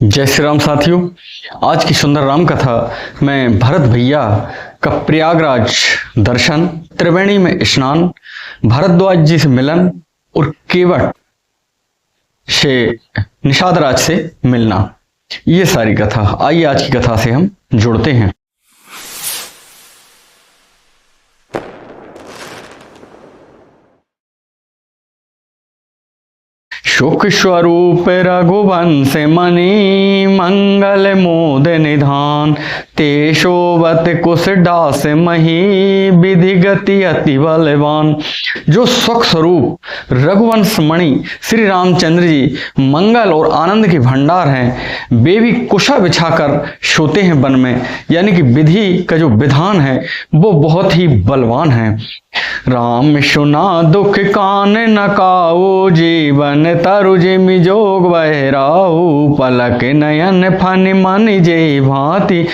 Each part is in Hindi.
जय श्री राम साथियों। आज की सुंदर राम कथा में भरत भैया का प्रयागराज दर्शन, त्रिवेणी में स्नान, भारद्वाज जी से मिलन और केवट से निषाद राज से मिलना, ये सारी कथा। आइए आज की कथा से हम जुड़ते हैं। सुख स्वरूप रघुवंश मणि, मंगल मोद निधान, ते शोभत कुश दास मही, विधि गति अति बलवान। जो सुख स्वरूप रघुवंश मणि श्री रामचंद्र जी मंगल और आनंद के भंडार हैं, वे भी कुशा बिछाकर सोते हैं वन में, यानी कि विधि का जो विधान है वो बहुत ही बलवान है। राम सुना दुख कान न काऊ, जीवन तरु जिमि जोग बहराऊ, पलक नयन फन मन जे भांति,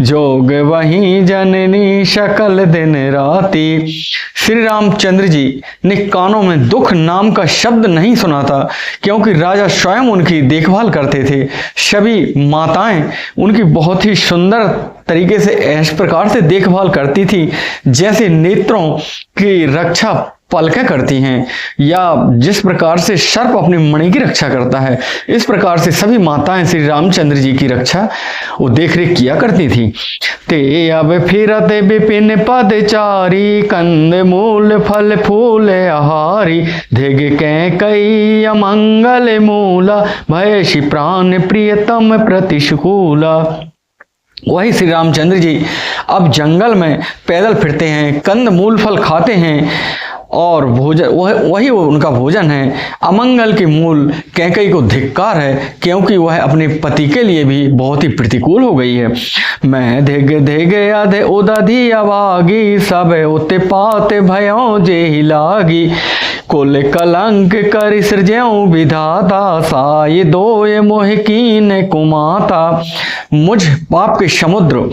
जोग वही जननी शकल दिन राति। श्री रामचंद्र जी ने कानों में दुख नाम का शब्द नहीं सुना था, क्योंकि राजा स्वयं उनकी देखभाल करते थे। सभी माताएं उनकी बहुत ही सुंदर तरीके से इस प्रकार से देखभाल करती थी, जैसे नेत्रों की रक्षा पलकें करती हैं, या जिस प्रकार से सर्प अपनी मणि की रक्षा करता है, इस प्रकार से सभी माताएं श्री रामचंद्र जी की रक्षा वो देख रेख किया करती थी। ते अब फिरत विपिन पद चारी, कंद मूल फल फूल आहारी, धिग कई अमंगल मूला, भयसि प्राण प्रियतम प्रतिशूला। वही श्री रामचंद्र जी अब जंगल में पैदल फिरते हैं, कंद मूल फल खाते हैं, और भोजन वही उनका भोजन है। अमंगल के मूल कैकई को धिक्कार है, क्योंकि वह अपने पति के लिए भी बहुत ही प्रतिकूल हो गई है। मैं धिग धिग अधे उदधि अभागी, सब उते पाते भयों जे ही लागी, कुल कलंक कर सृज्यों विधाता, साय दोय मोह कीन कुमाता। मुझ पाप के समुद्र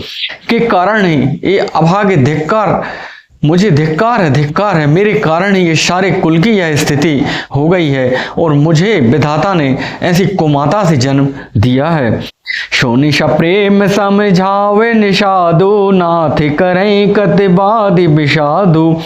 के कारण ही ये अभागे धिक्कार, मुझे धिक्कार है, मेरे कारण ही ये सारे कुल की यह स्थिति हो गई है, और मुझे विधाता ने ऐसी कुमाता से जन्म दिया है। सोनिशा प्रेम समझावे निषादु, नाथ करें कतिबादि विषादु,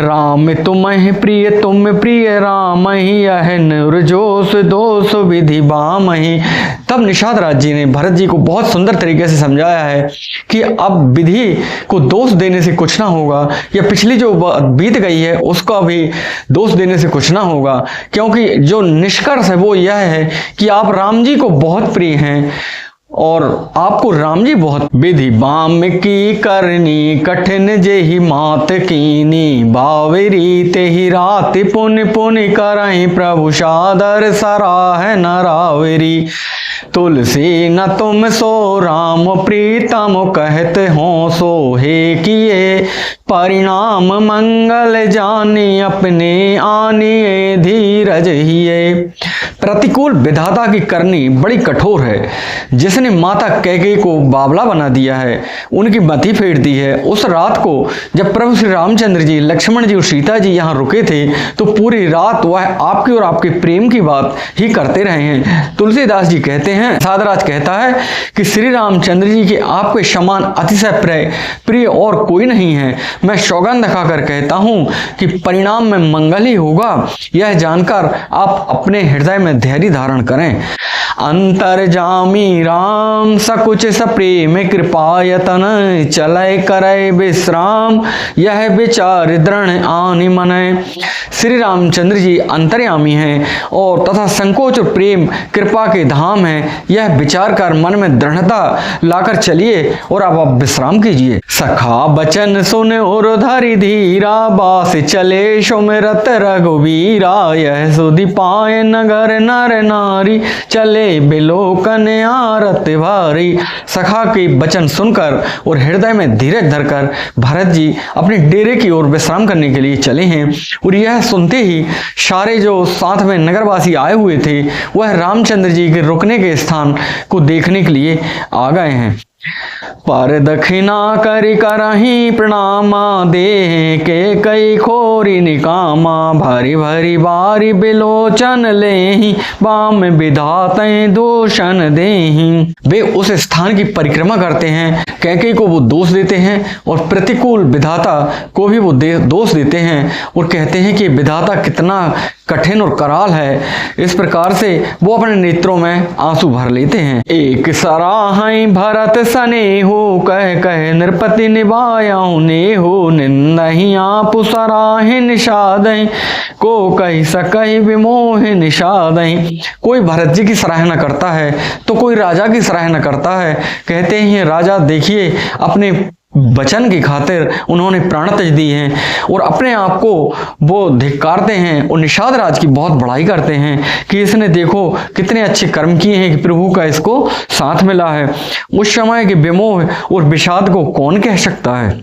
राम तुम्हें प्रिय तुम प्रिय राम ही, यह निर्जोष दोष विधि बामहि। तब निषाद राज जी ने भरत जी को बहुत सुंदर तरीके से समझाया है कि अब विधि को दोष देने से कुछ ना होगा, या पिछली जो बीत गई है उसका भी दोष देने से कुछ ना होगा, क्योंकि जो निष्कर्ष है वो यह है कि आप राम जी को बहुत प्रिय हैं, और आपको राम जी बहुत। विधि बाम की करनी कठिन जेहि मात कीनी, बावरी ते ही रात पुन पुन करहि, प्रभु सादर सराह नरावरी। तुलसी न तुम सो राम प्रीतम, कहते हो सो हे किए, परिणाम मंगल जानी, अपने आनिए धीरज हिए। प्रतिकूल विधाता की करनी बड़ी कठोर है, जिसने माता कैकेयी को बावला बना दिया है, उनकी मति फेर दी है। उस रात को जब प्रभु श्री रामचंद्र जी, लक्ष्मण जी और सीता जी यहाँ रुके थे, तो पूरी रात वह आपकी और आपके प्रेम की बात ही करते रहे हैं। तुलसीदास जी कहते हैं, साधराज कहता है कि श्री रामचंद्र जी के आपके समान अतिशय प्रिय और कोई नहीं है। मैं सौगंध खाकर कहता हूँ कि परिणाम में मंगल ही होगा, यह जानकर आप अपने हृदय में धैर्य धारण करें। अंतर्जामी राम सकुच सप्रेम कृपायतन, चलय करे विश्राम, यह विचार दृढ़ आनि मन। श्री रामचंद्र जी अंतर्यामी हैं और तथा संकोच और प्रेम कृपा के धाम हैं, यह विचार कर मन में दृढ़ता लाकर चलिए और अब विश्राम कीजिए। सखा बचन सुन और धरि धीरा, बास चले सुमिरत रघुवीरा, यह सुधि पाए नगर नर नारी, चले बिलोकन आरत भारी। सखा के वचन सुनकर और हृदय में धीरज धरकर भरत जी अपने डेरे की ओर विश्राम करने के लिए चले हैं, और यह सुनते ही सारे जो साथ में नगरवासी आए हुए थे वह रामचंद्र जी के रुकने के स्थान को देखने के लिए आ गए हैं। पर दक्षिणा करि करहि प्रणामा, देह के कई खोरी निकामा। भरी भरी बारी बिलोचन लेहि, बाम विधाते दूषण देहि। वे उस स्थान की परिक्रमा करते हैं, कैकेयी को वो दोष देते हैं और प्रतिकूल विधाता को भी वो दोष देते हैं और कहते हैं कि विधाता कितना कठिन और कराल है। इस प्रकार से वो अपने नेत्रों में आंसू भर लेते हैं। एक सराहई भरत सनेहु, कह कह नृपति निभायाहु नेहु। निंदहि आप सराहि निषादहि, को कहि सकहि विमोहि निषादहि। कोई भरत जी की सराहना करता है तो कोई राजा की सराहना करता है। कहते हैं राजा देखिए अपने वचन की खातिर उन्होंने प्राण त्यज दी हैं और अपने आप को वो धिक्कारते हैं और निषाद राज की बहुत बड़ाई करते हैं कि इसने देखो कितने अच्छे कर्म किए हैं कि प्रभु का इसको साथ मिला है। उस समय के विमोह और विषाद को कौन कह सकता है।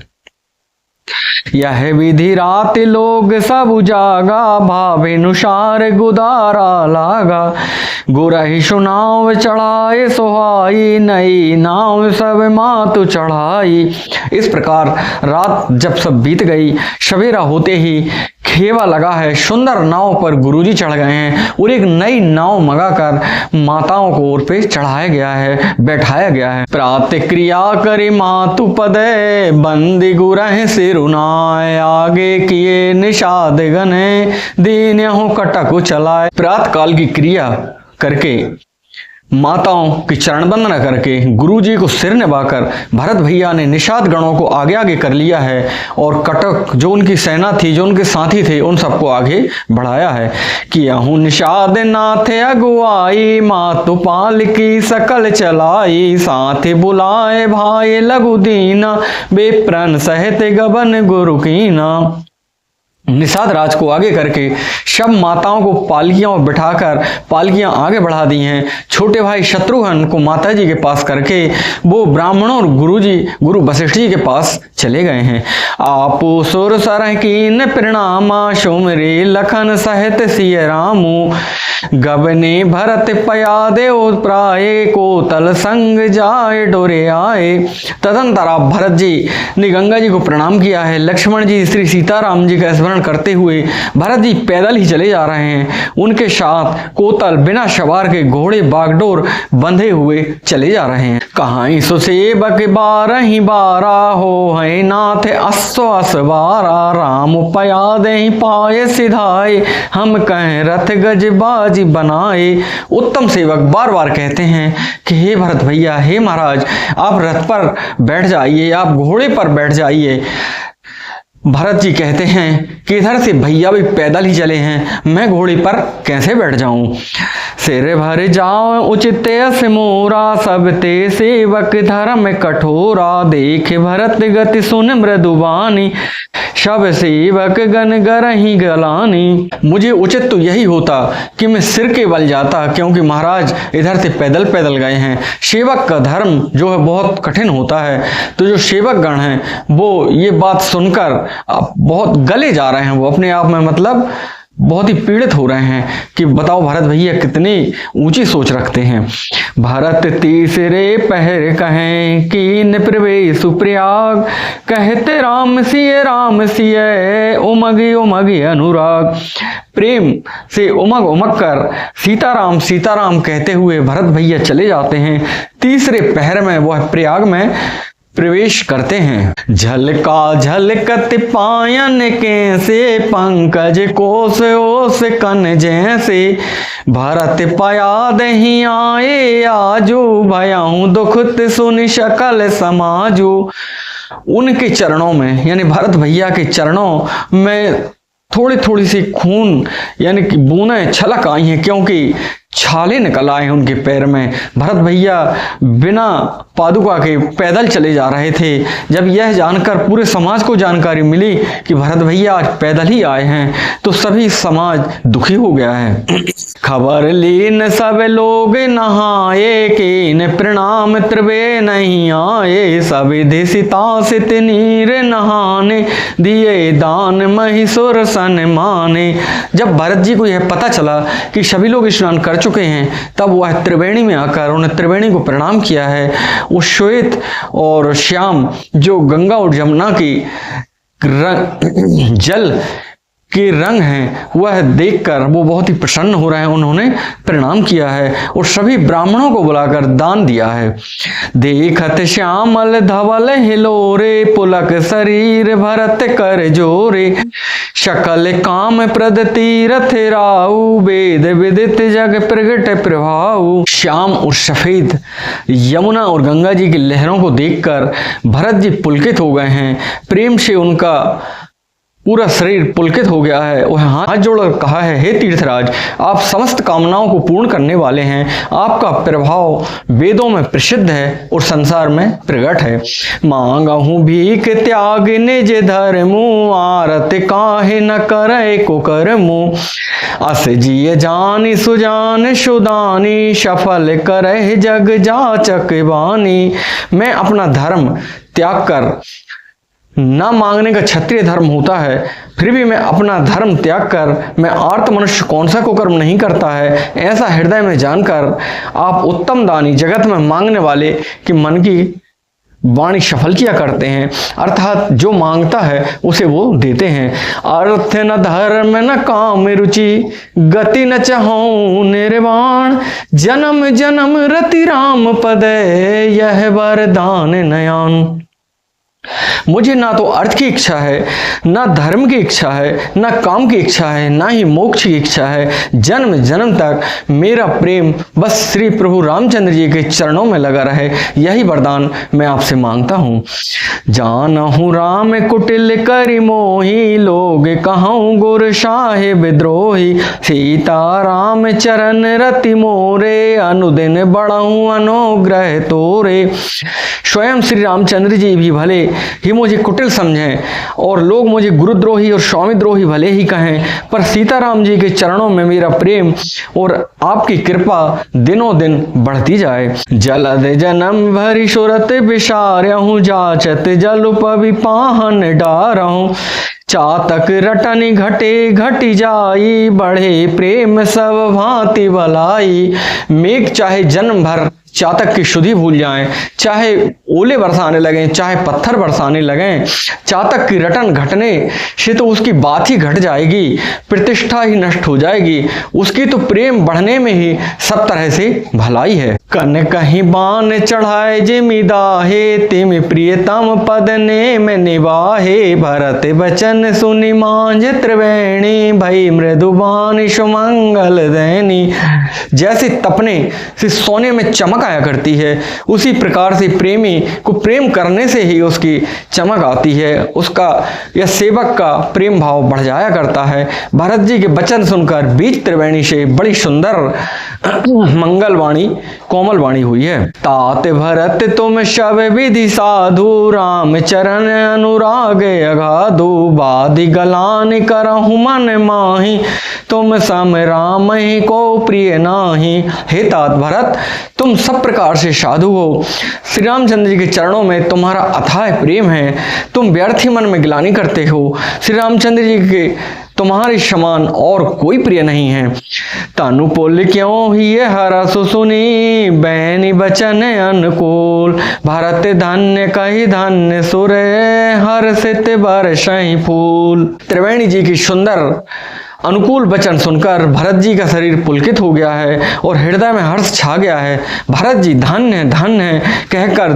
यह विधि रात लोग सब उजागा, भावेनुसार गुदारा लागा। गुरहि सुनाव चढ़ाए सोहाई, नई नाव सब मातु चढ़ाई। इस प्रकार रात जब सब बीत गई, सवेरा होते ही खेवा लगा है, सुंदर नाव पर गुरुजी चढ़ गए हैं और एक नई नाव मंगाकर माताओं को ओर पे चढ़ाया गया है, बैठाया गया है। प्रातक्रिया करे मातु पदे, बंदी गुरह सिरुनाय। आगे किए निषाद गने, दीन्यहु कटक चलाए। प्रात काल की क्रिया करके माताओं की चरण वंदना करके गुरुजी को सिर निभाकर भरत भैया ने निषाद गणों को आगे आगे कर लिया है और कटक जो उनकी सेना थी, जो उनके साथी थे, उन सबको आगे बढ़ाया है। कियाहू निषाद नाथ अगुआई, मातु पाल की सकल चलाई। साथ बुलाए भाई लघु दीना, बेप्रन सहित गबन गुरु कीना। निषाद राज को आगे करके सब माताओं को पालकियों में बिठाकर पालकियां आगे बढ़ा दी हैं। छोटे भाई शत्रुघ्न को माता जी के पास करके वो ब्राह्मणों और गुरु वशिष्ठ जी के पास चले गए हैं। आपो सुर सरह कीन प्रणामा, सुमरे लखन सहित सिय रामू। गबने भरत पया देव प्राये, को तल संग जाए डोरे आए। तदंतर आप भरत जी ने गंगा जी को प्रणाम किया है। लक्ष्मण जी श्री सीताराम जी का स्मरण करते हुए भरत जी पैदल ही चले जा रहे हैं। उनके साथ कोतल बिना सवार के घोड़े बागडोर बंधे हुए चले जा रहे हैं। कहां सुसेवक बारहि बारा, हो है नाथ अस्सो असवारा। राम पया दे पाए सिधाए, हम कहें रथ गज बाजी बनाए। उत्तम सेवक बार बार कहते हैं कि हे भरत भैया, हे महाराज, आप रथ पर बैठ जाइए, आप घोड़े पर बैठ जाइए। भरत जी कहते हैं कि इधर से भैया भी पैदल ही चले हैं, मैं घोड़े पर कैसे बैठ जाऊं। सिर भर जाओ उचित यस मोरा, सब ते सेवक धर्म कठोरा। देख भरत गति सुन मृदुबानी, सब सेवक गण गरहि गलानी। मुझे उचित तो यही होता कि मैं सिर के बल जाता, क्योंकि महाराज इधर से पैदल पैदल गए हैं। सेवक का धर्म जो है बहुत कठिन होता है, तो जो सेवक गण हैं वो ये बात सुनकर बहुत गले जा रहे हैं, वो अपने आप में मतलब बहुत ही पीड़ित हो रहे हैं कि बताओ भरत भैया कितनी ऊंची सोच रखते हैं। भरत तीसरे पहर कहें कीन प्रवेश प्रयाग, कहते राम सिय उमगी उमगी अनुराग। प्रेम से उमग उमग कर सीताराम सीताराम कहते हुए भरत भैया चले जाते हैं। तीसरे पहर में वह प्रयाग में प्रवेश करते हैं। झलका झलकत पायन कैसे, पंकज कोस ओस कन जैसे। भरत पया दही आए आजू, भयाऊं दुखत सुन शकल समाजू। उनके चरणों में यानी भरत भैया के चरणों में थोड़ी थोड़ी सी खून यानी कि बूंदें छलक आई हैं, क्योंकि छाले निकल आए हैं उनके पैर में। भरत भैया बिना पादुका के पैदल चले जा रहे थे। जब यह जानकर पूरे समाज को जानकारी मिली कि भरत भैया आज पैदल ही आए हैं, तो सभी समाज दुखी हो गया है। खबर लीन सब लोग नहाए, कीन प्रणाम त्रिवे नहीं आए। सब विधि सीता सित नीर नहाने, दिए दान महिषुर सन माने। जब भरत जी को यह पता चला कि सभी लोग स्नान कर चुके हैं, तब वह त्रिवेणी में आकर उन्हें त्रिवेणी को प्रणाम किया है। उस श्वेत और श्याम जो गंगा और जमुना की जल के रंग हैं, वह देखकर वो बहुत ही प्रसन्न हो रहे हैं। उन्होंने प्रणाम किया है और सभी ब्राह्मणों को बुलाकर दान दिया है। देखत श्यामल धवल हिलोरे, पुलक शरीर भरत कर जोरे, शकल काम प्रद तीरथ राऊ, वेद विदित जग प्रगट प्रभाऊ। श्याम और सफेद यमुना और गंगा जी की लहरों को देखकर भरत जी पुलकित हो गए हैं। प्रेम से उनका पूरा शरीर पुलकित हो गया है। वह हाथ जोड़कर कहा है, हे तीर्थराज, आप समस्त कामनाओं को पूर्ण करने वाले हैं। आपका प्रभाव वेदों में प्रसिद्ध है और संसार में प्रकट है। मांगहु भीख त्याग निज धर्मु, आरत काहे न करे को कर्मु, अस जिय जानि सुजान सुदानी, सफल करे जग जाचक बानी। मैं अपना धर्म त्याग कर, ना मांगने का क्षत्रिय धर्म होता है, फिर भी मैं अपना धर्म त्याग कर मैं आर्त मनुष्य कौन सा कुकर्म नहीं करता है, ऐसा हृदय में जानकर आप उत्तम दानी, जगत में मांगने वाले कि मन की वाणी सफल किया करते हैं। अर्थात जो मांगता है उसे वो देते हैं। अर्थ न धर्म न काम रुचि, गति न चाहूं निर्वाण, जन्म जन्म रति राम पद, यह वरदान नयन। मुझे ना तो अर्थ की इच्छा है, ना धर्म की इच्छा है, ना काम की इच्छा है, ना ही मोक्ष की इच्छा है। जन्म जन्म तक मेरा प्रेम बस श्री प्रभु रामचंद्र जी के चरणों में लगा रहे, यही वरदान मैं आपसे मांगता हूँ। जानहु राम कुटिल करि मोहि, लोग कहूँ गुर शाहे विद्रोही, सीता राम चरण रति मोरे, अनुदिन बढ़ाऊँ अनुग्रह तोरे। स्वयं श्री रामचंद्र जी भी भले ही मुझे कुटिल समझें और लोग मुझे गुरुद्रोही और स्वामीद्रोही भले ही कहें, पर सीताराम जी के चरणों में मेरा प्रेम और आपकी कृपा दिनों दिन बढ़ती जाए। जलद जन्म भरी सुरत विसार्यहूँ, जाचत जलुप विपाहन डारहूँ, चातक रटन घटे घटी जाई, बढ़े प्रेम सब भांति भलाई। मेघ चाहे जन्म भर चातक की शुद्धि भूल जाएं, चाहे ओले बरसाने लगें, चाहे पत्थर बरसाने लगें, चातक की रटन घटने से तो उसकी बात ही घट जाएगी, प्रतिष्ठा ही नष्ट हो जाएगी। उसकी तो प्रेम बढ़ने में ही सब तरह से भलाई है। कन कहीं बाण चढ़ाए जिमिदाहे, तिम प्रियतम पद ने में निवाहे, भरत बचन सुनि मांझ त्रिवेणी, भई मृदुबान सुमंगल दैनी। जैसे तपने से सोने में चमक आया करती है, उसी प्रकार से प्रेमी को प्रेम करने से ही उसकी चमक आती है, उसका या सेवक का प्रेम भाव बढ़ जाया करता है। भरत जी के वचन सुनकर बीच त्रिवेणी से बड़ी सुंदर मंगल वाणी, कोमल वाणी हुई है। तात भरत तुम शब विधि साधु, राम चरण अनुराग अगाधु, बाधि गलान करहु मन माही, तुम सम राम ही को प्रिय नाही। हे तात भरत, तुम सब प्रकार से साधु हो, श्री रामचंद्र जी के चरणों में तुम्हारा अथाह प्रेम है, तुम व्यर्थ ही मन में गिलानी करते हो। श्री रामचंद्र जी के तुम्हारे समान और कोई प्रिय नहीं है। तानु पोल क्यों ही हरस सुनी, बैनी बचन अनुकूल, भरत धन्य कही धन्य सुर, हर्षित बरसई फूल। त्रिवेणी जी की सुंदर अनुकूल वचन सुनकर भरत जी का शरीर पुलकित हो गया है और हृदय में हर्ष छा गया है। भरत जी धन्य है धन्य है कहकर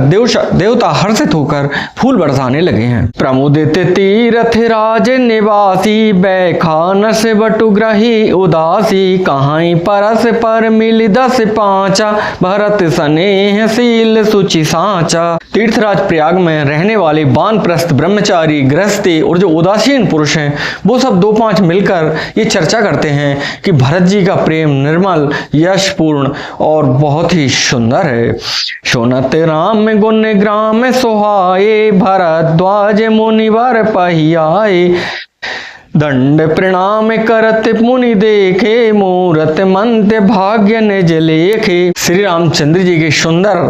देवता हर्षित होकर फूल बरसाने लगे हैं। प्रमुदित तीरथ राज निवासी, बैखानस बटुग्रही उदासी, कहाई परस पर मिल 10 पांचा, भरत स्नेहशील सुचि सांचा। तीर्थराज प्रयाग में रहने वाले वानप्रस्थ ब्रह्मचारी, गृहस्थी और जो उदासीन पुरुष हैं, वो सब 2-5 मिलकर ये चर्चा करते हैं कि भरत जी का प्रेम निर्मल, यशपूर्ण और बहुत ही सुंदर है। सुनत राम गुण ग्राम सुहाए, भरद्वाज मुनिवर पहियाए, दंड प्रणाम करत मुनि देखे, मूरत मंत भाग्य निज लेखे। श्री रामचंद्र जी के सुंदर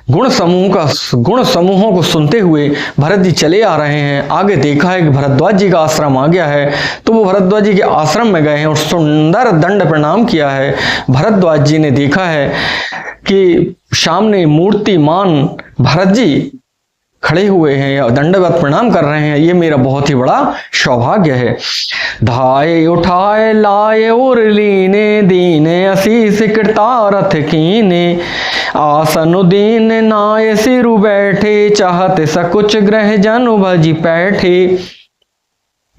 गुण समूहों को सुनते हुए भरत जी चले आ रहे हैं। आगे देखा है कि भरद्वाज जी का आश्रम आ गया है, तो वो भरद्वाज जी के आश्रम में गए हैं और सुंदर दंड प्रणाम किया है। भरद्वाज जी ने देखा है कि सामने मूर्तिमान भरत जी खड़े हुए हैं या दंडवत प्रणाम कर रहे हैं, ये मेरा बहुत ही बड़ा सौभाग्य है। धाये उठाए लाए और लीने दीने असीस कृतारथ कीने, आसन दीन नाय सिरु बैठे चाहत सकुच ग्रह जनु भजी पैठे।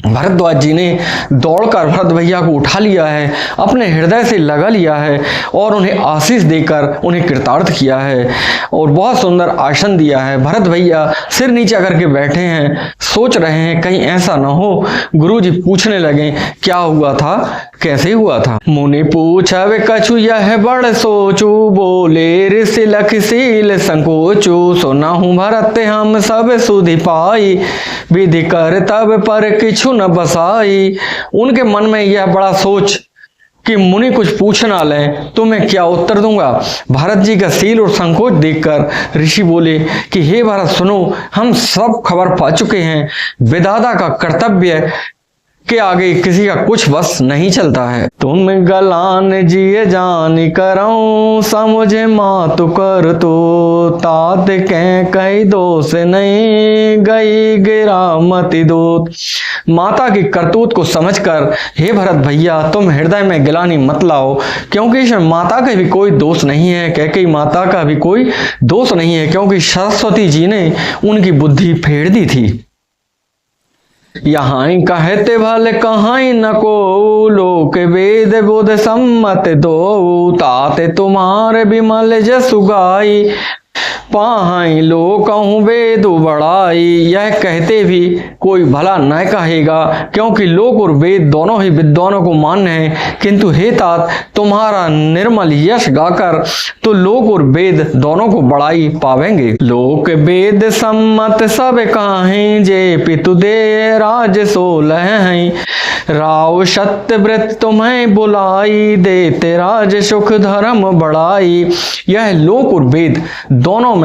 भरद्वाज जी ने दौड़कर भरत भैया को उठा लिया है, अपने हृदय से लगा लिया है और उन्हें आशीष देकर उन्हें कृतार्थ किया है और बहुत सुंदर आसन दिया है। भरत भैया सिर नीचे करके बैठे हैं, सोच रहे हैं कहीं ऐसा ना हो गुरुजी पूछने लगे क्या हुआ था, कैसे हुआ था। मुनि पूछवे कछु यह बड़ सोचू, बोले ऋषि लखशील संकोचू, सुना हूँ भरत हम सब सुधि पाई, विधि कर तब पर किछु न बसाई। उनके मन में यह बड़ा सोच कि मुनि कुछ पूछ ना लें तो मैं क्या उत्तर दूंगा। भरत जी का सील और संकोच देखकर ऋषि बोले कि हे भरत सुनो, हम सब खबर पा चुके हैं, विधाता का कर्तव्य के आगे किसी का कुछ बस नहीं चलता है। तुम गलान जिए जान करऊं, समझे मातु कर तो, तात कई दोष नहीं गई गिरा मति दूत। माता की करतूत को समझकर हे भरत भैया तुम हृदय में गिलानी मत लाओ, क्योंकि इसमें माता का भी कोई दोष नहीं है, कैकेयी माता का भी कोई दोष नहीं है, क्योंकि सरस्वती जी ने उनकी बुद्धि फेर दी थी। यहाँ कहते भले कहाँ न को, लोक वेद बोध सम्मत दो, ताते तुम्हारे विमल जसु गाई, पाहाई लो कहूँ वेद बड़ाई। यह कहते भी कोई भला न कहेगा, क्योंकि लोक और वेद दोनों ही विद्वानों को मान्य है, किंतु हे तात तुम्हारा निर्मल यश गाकर तो लोक और वेद दोनों को बड़ाई पावेंगे। लोक वेद सम्मत सब काहें, जे पितु दे राज सोलह हैं, राव सत्यव्रत तुम्हें बुलाई, देते राज सुख धर्म बढ़ाई। यह लोक और वेद दोनों में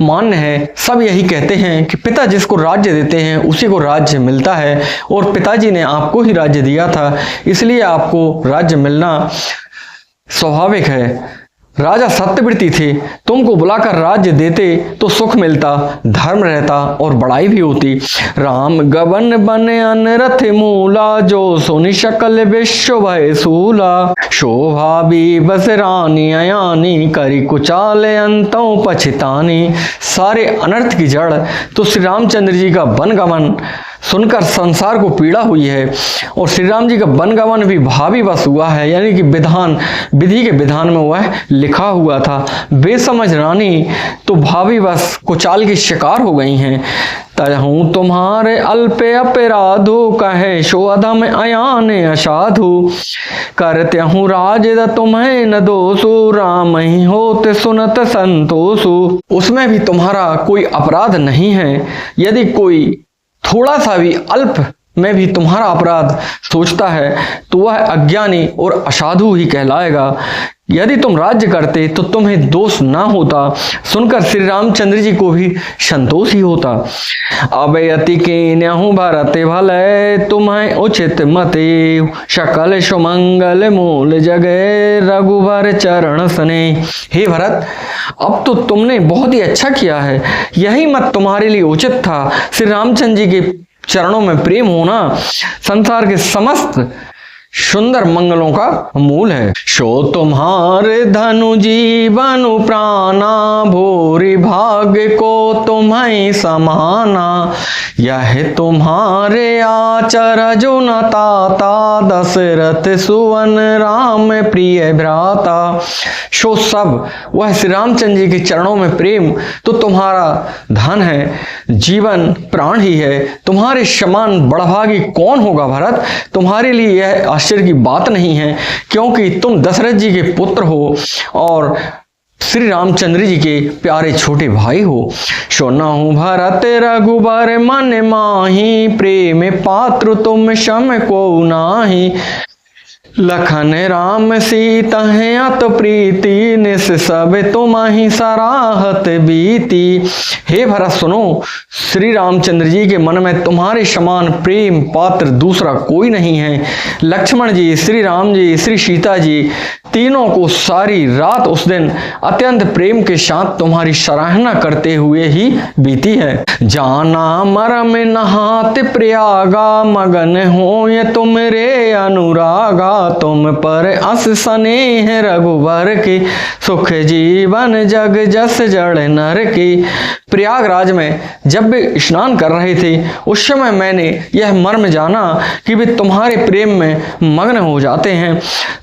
मान्य है, सब यही कहते हैं कि पिता जिसको राज्य देते हैं उसी को राज्य मिलता है, और पिताजी ने आपको ही राज्य दिया था, इसलिए आपको राज्य मिलना स्वाभाविक है। राजा सत्यव्रती थे, तुमको बुलाकर राज्य देते तो सुख मिलता, धर्म रहता और बड़ाई भी होती। राम गबन बने अनरथ मूला, जो सुनि शकल विश्व भय सूला, शोभा भी बस रानी अयानी, करी कुचाले अंतों पछतानी। सारे अनर्थ की जड़ तो श्री रामचंद्र जी का वनगमन सुनकर संसार को पीड़ा हुई है, और श्री राम जी का वनगमन भी भावी वश हुआ है, यानी कि विधि के विधान में वह लिखा हुआ था। बेसमझ रानी तो भावी वश कुचाल की शिकार हो गई हैं। तहूँ तुम्हारे अल्पे अपराधो, कहे शो अधम अयान असाधु, करते हूँ राज तुम्हें न दोषो, राम ही होते सुनत संतोषु। उसमें भी तुम्हारा कोई अपराध नहीं है, यदि कोई थोड़ा सा भी अल्प में भी तुम्हारा अपराध सोचता है तो वह अज्ञानी और असाधु ही कहलाएगा। यदि तुम राज्य करते तो तुम्हें दोष ना होता, सुनकर श्री रामचंद्र जी को भी संतोष ही होता। अब अति के न्याहू भरते भले, तुम्हें उचित मते, सकल सुमंगल मूल जगह, रघुवर चरण सने। हे भरत, अब तो तुमने बहुत ही अच्छा किया है, यही मत तुम्हारे लिए उचित था। श्री रामचंद्र जी के चरणों में प्रेम होना संसार के समस्त सुंदर मंगलों का मूल है। शो तुम्हारे धनु जीवन प्राणा, भोरी भाग्य को तुम्हें समाना, यह तुम्हारे आचर जो न ताता, दशरथ सुवन राम प्रिय भ्राता। शो सब वह श्री रामचंद्र जी के चरणों में प्रेम तो तुम्हारा धन है, जीवन प्राण ही है। तुम्हारे समान बड़भागी कौन होगा भरत। तुम्हारे लिए यह आश्चर्य की बात नहीं है, क्योंकि तुम दशरथ जी के पुत्र हो और श्री रामचंद्र जी के प्यारे छोटे भाई हो। सुनहु भरत रघुबर मन माही, प्रेम पात्र तुम सम को नाही, लखन राम सीता हैं अत प्रीति, निस सब तुम्हारी सराहत बीती। हे भरत सुनो, श्री रामचंद्र जी के मन में तुम्हारे समान प्रेम पात्र दूसरा कोई नहीं है। लक्ष्मण जी, श्री राम जी, श्री सीता जी तीनों को सारी रात उस दिन अत्यंत प्रेम के साथ तुम्हारी सराहना करते हुए ही बीती है। जाना मरम नहात प्रयागा, मगन हो ये तुमरे अनुरागा, तुम पर अस स्नेह रघुवर की, सुख जीवन जग जस जड़ नर की। प्रयागराज में जब वे स्नान कर रहे थे उस समय मैंने यह मर्म जाना कि वे तुम्हारे प्रेम में मग्न हो जाते हैं।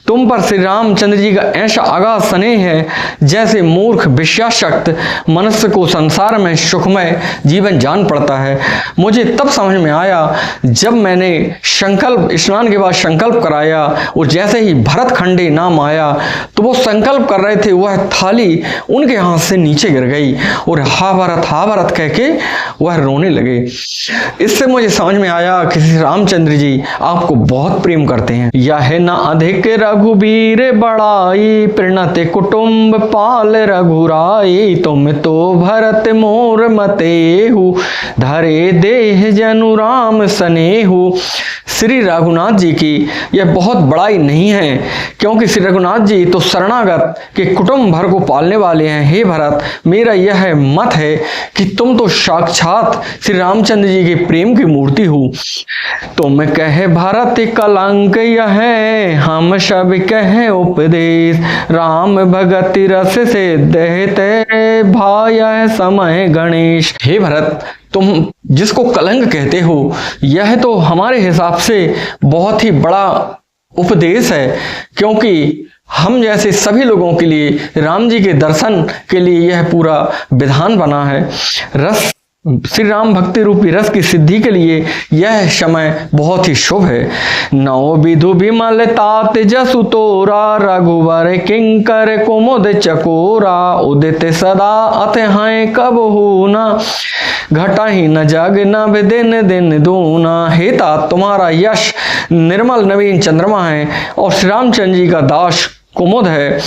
तुम पर श्री रामचंद्र जी का ऐसा अगाध स्नेह है जैसे मूर्ख विषयाशक्त मनुष्य को संसार में सुखमय जीवन जान पड़ता है। मुझे तब समझ में आया जब मैंने संकल्प स्नान के बाद संकल्प कराया और जैसे ही भरत खंडे नाम आया तो वो संकल्प कर रहे थे, वह थाली उनके हाथ से नीचे गिर गई और हा भरत कह के वह रोने लगे। इससे मुझे समझ में आया कि श्री रामचंद्र जी आपको बहुत प्रेम करते हैं। यह न अधिक रघुबीर बड़ाई, प्रणत कुटुंब पाल रघुराई, तुम तो भरत मोर मतेहु, धरे देह जनु राम सनेहु। श्री रघुनाथ जी की यह बहुत बड़ाई नहीं है क्योंकि श्री रघुनाथ जी तो शरणागत के कुटुंब भर को पालने वाले हैं। हे भरत, मेरा यह मत है कि तुम तो साक्षात श्री रामचंद्र जी के प्रेम की मूर्ति हो। तुम कहे भरत कलंक यह, हम सब कहे उपदेश, राम भगति रस से देहते भाय समय गणेश। हे भरत, तुम जिसको कलंक कहते हो यह तो हमारे हिसाब से बहुत ही बड़ा उपदेश है क्योंकि हम जैसे सभी लोगों के लिए राम जी के दर्शन के लिए यह पूरा विधान बना है। रस श्री राम भक्ति रूपी रस की सिद्धि के लिए यह समय बहुत ही शुभ है। नौ विधु विमल तात जसु तोरा, रघुवर किंकर कुमुद चकोरा, उदित सदा अतहाय कब होना, घटा ही न जग नभ दिन दिन दूना। हे तात, तुम्हारा यश निर्मल नवीन चंद्रमा है और श्री रामचंद्र जी का दास कुमुद है,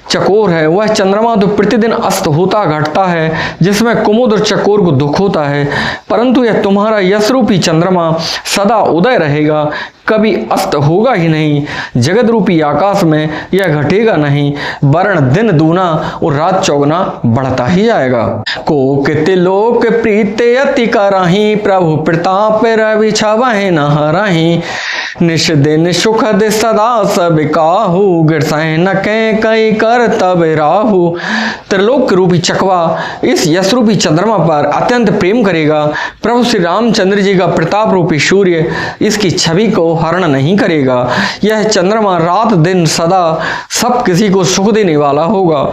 चकोर है। वह चंद्रमा तो प्रतिदिन अस्त होता घटता है जिसमें कुमुद और चकोर को दुख होता है, परंतु यह तुम्हारा यश रूपी चंद्रमा सदा उदय रहेगा, कभी अस्त होगा ही नहीं। जगत रूपी आकाश में यह घटेगा नहीं, वर्ण दिन दूना और रात चौगुना बढ़ता ही जाएगा। कोकित लोक प्रीते अति करहि, प्रभु प्रताप रवि छवहि न हरहि, निश दिन सुखद सदा सब काहू, गिरसहि न कई कर तब राहु। त्रिलोक रूपी चकवा इस यश रूपी चंद्रमा पर अत्यंत प्रेम करेगा। प्रभु श्री रामचंद्र जी का प्रताप रूपी सूर्य इसकी छवि को हरण नहीं करेगा। यह चंद्रमा रात दिन सदा सब किसी को सुख देने वाला होगा।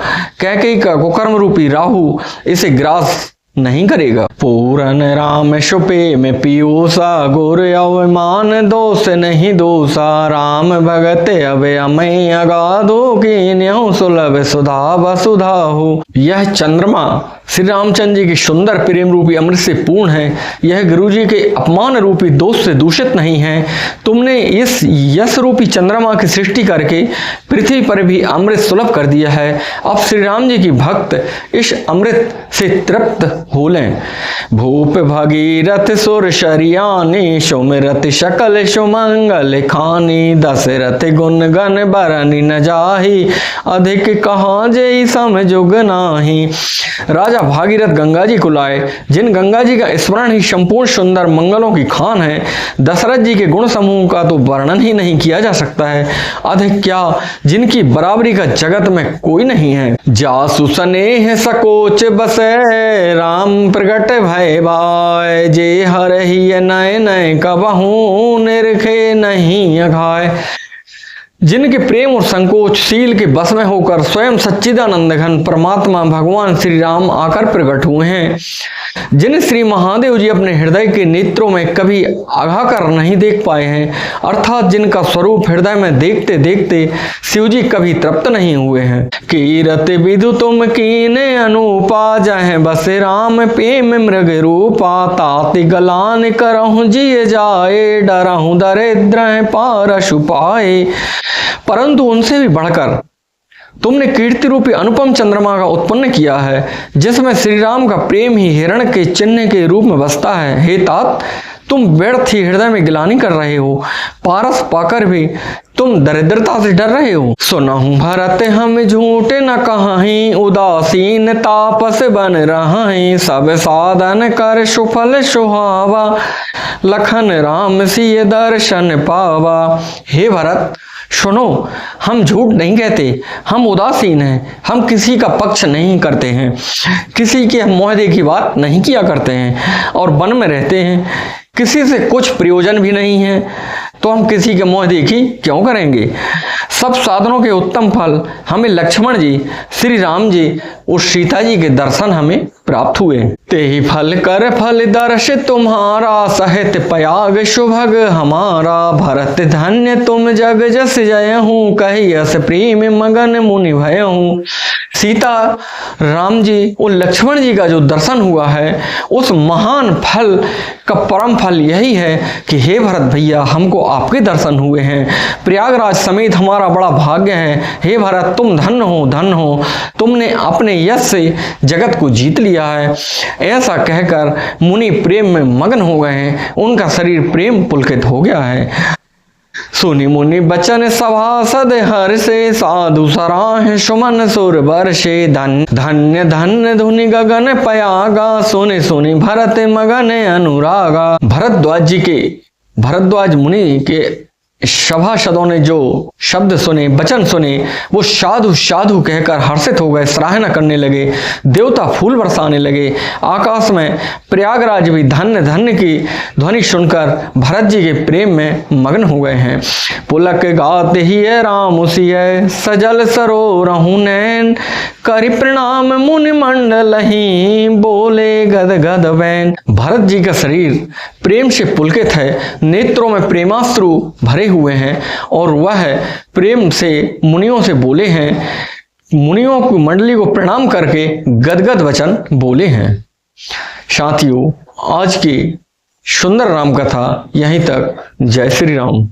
कैकेयी का कुकर्म रूपी राहु इसे ग्रास नहीं करेगा। पूरन राम शुपे में पीयूषा, गुर अवमान दोष नहीं दोषा, राम भगत अभय अमय अगाधो, की न्यौ सुलभ सुधा वसुधा हो। यह चंद्रमा श्री रामचंद्र जी की सुंदर प्रेम रूपी अमृत से पूर्ण है। यह गुरु जी के अपमान रूपी दोष से दूषित नहीं है। तुमने इस यश रूपी चंद्रमा की सृष्टि करके पृथ्वी पर भी अमृत सुलभ कर दिया है। अब श्री राम जी की भक्त इस अमृत से तृप्त हो लें। भूप भगीरथ सुर शरियानी, सुमिरत शकल सुमंगल खानी, दशरथ गुण गण बरनि न जाहि, अधिक कहाँ जय समझुग नाही। राजा भागीरथ गंगा जी को लाए, जिन गंगा जी का स्मरण ही संपूर्ण सुंदर मंगलों की खान है। दशरथ जी के गुण समूह का तो वर्णन ही नहीं किया जा सकता है, अधिक क्या जिनकी बराबरी का जगत में कोई नहीं है। जासु स्नेह सकोच बसे, राम प्रगट भय बाय, जे हरहि नय नय कबहू, निरखे नहीं अघाय। जिनके प्रेम और संकोच शील के बस में होकर स्वयं सच्चिदानंद घन परमात्मा भगवान श्री राम आकर प्रकट हुए हैं। जिन्हें श्री महादेव जी अपने हृदय के नेत्रों में कभी आगा कर नहीं देख पाए हैं, अर्थात जिनका स्वरूप हृदय में देखते देखते शिव जी कभी तृप्त नहीं हुए हैं। कीरत विधु तुम कीने अनुपा जह बस राम प्रेम मृग रूपा ताति गलान करहूं जिय जाए डरहूं दरिद्र पार छुपाए। परंतु उनसे भी बढ़कर तुमने कीर्ति रूपी अनुपम चंद्रमा का उत्पन्न किया है, जिसमें श्री राम का प्रेम ही हिरण के चिन्ह के रूप में बसता है। हे तात, तुम व्यर्थ ही हृदय में गिलानी कर रहे हो, पारस पाकर भी तुम दरिद्रता से डर रहे हो। सुनहु भरत हम झूठे न कहाहीं, उदासीन तापस बन रहाहीं, सब साधन कर सुफल सुहावा, लखन राम सिय दर्शन पावा। हे भरत सुनो, हम झूठ नहीं कहते, हम उदासीन हैं, हम किसी का पक्ष नहीं करते हैं, किसी के मुआहदे की बात नहीं किया करते हैं और वन में रहते हैं, किसी से कुछ प्रयोजन भी नहीं है, तो हम किसी के मुआहदे की क्यों करेंगे। सब साधनों के उत्तम फल हमें लक्ष्मण जी, श्री राम जी और सीता जी के दर्शन हमें प्राप्त हुए। ते ही फल कर फल दर्श तुम्हारा, सहित पयाग शुभग हमारा, भरत धन्य तुम जग जस जय हूँ, कही अस प्रेम मगन मुनि भय हूँ। सीता राम जी और लक्ष्मण जी का जो दर्शन हुआ है, उस महान फल का परम फल यही है कि हे भरत भैया, हमको आपके दर्शन हुए हैं, प्रयागराज समेत हमारा बड़ा भाग्य है। हे भरत, तुम धन्य हो, धन्य हो, तुमने अपने यश से जगत को जीत लिया है। ऐसा कहकर मुनि प्रेम में मगन हो गए हैं, उनका शरीर प्रेम पुलकित हो गया है। सुनि मुनि बचन सभासद हर्षे, साधु सराहे सुमन सुर वर्षे, धन्य धन्य धुनि गगन पयागा, सुनि सुनि भरत मगन अनुरागा। भरद्वाज मुनि के सभासदों ने जो शब्द सुने, वचन सुने, वो साधु साधु कहकर हर्षित हो गए, सराहना करने लगे, देवता फूल बरसाने लगे। आकाश में प्रयागराज भी धन्य धन्य की ध्वनि सुनकर भरत जी के प्रेम में मग्न हो गए हैं। पुलक गाते ही राम सिय, सजल सरोरहु नैन, करि प्रणाम मुनि मंडल ही, बोले गद गद वैन। भरत जी का शरीर प्रेम से पुलकित है, नेत्रों में प्रेमाश्रु भरे हुए हैं और वह प्रेम से मुनियों से बोले हैं, मुनियों की मंडली को प्रणाम करके गदगद वचन बोले हैं। साथियों, आज की सुंदर राम कथा यहीं तक। जय श्री राम।